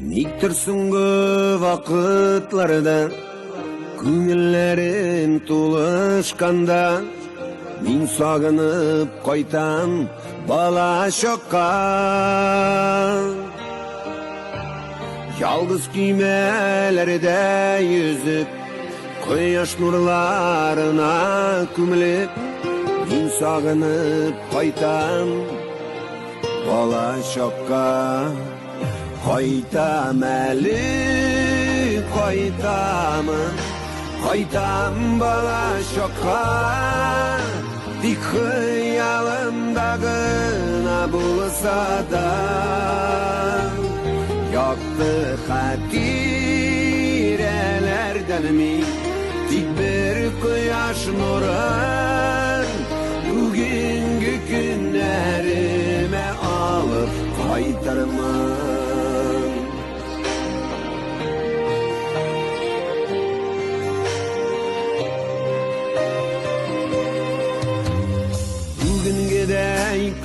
Никтір сүңгі вақытларда, көңіллерім тулышқанда, мен сағынып қайтам бала шоққа. Жалғыз күймелерде yüzіп, құяш нұрларына көміліп, мен сағынып қайтам бала шоққа. Қайтам әлі, қайтам бала шоққа. Тек қиялымдағына болса да, Яқты қатирелерден мен, тек бір құяш нұрын, бүгінгі күнлеріме алып қайтармын.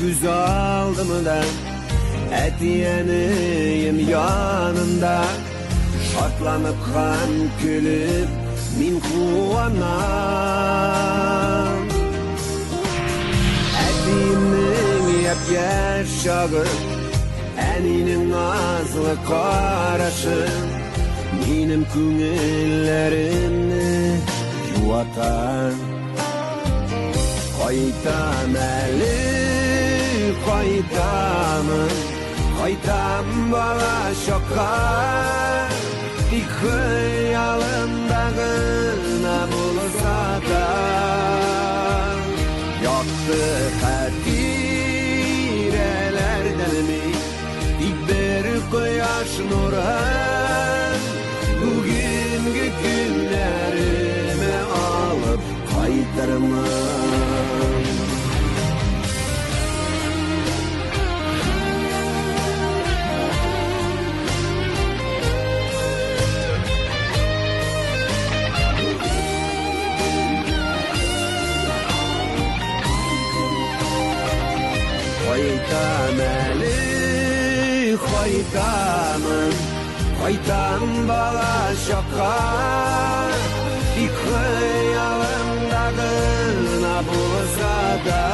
Күз алдымда, әтиенім янында, шатланып қан күліп, мен қуанам. Әтиемнің еп-еш шағы, әнінің азлы қарашы, менің көңіллерімні жуатар. Қайтам әлі, қайтам бала шоққа. Тек қиялымдағына болса да, Яқты қатирелерден мен, тек бір құяш нұрын, бүгінгі күнлеріме алып қайтармын. Қайтам әлі, қайтам бала шоққа. Тек қиялымдағына болса да,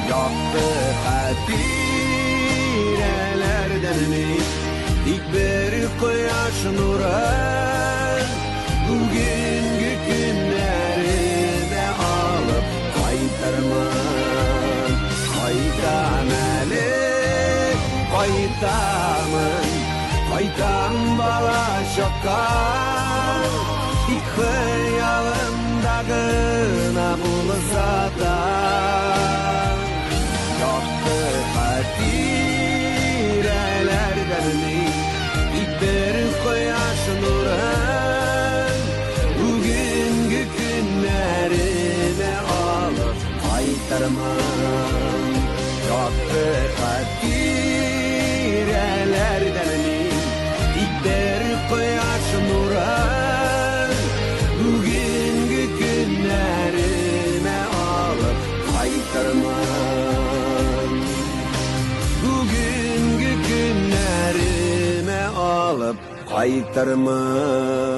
Яқты қатирелерден мен, тек бір құяш нұрын, бүгінгі күнлеріме алып қайтармын. Қайтам әлі, қайтам бала шоққа. Тек қиялымдағына болса да, Яқты қатирелерден мен, тек бір құяш нұрын, бүгінгі күнлеріме алып қайтармын. Yaқты қатирелерден мен, тек бір құяш нұрын, бүгінгі күнлеріме алып қайтармын. Бүгінгі күнлеріме алып қайтармын.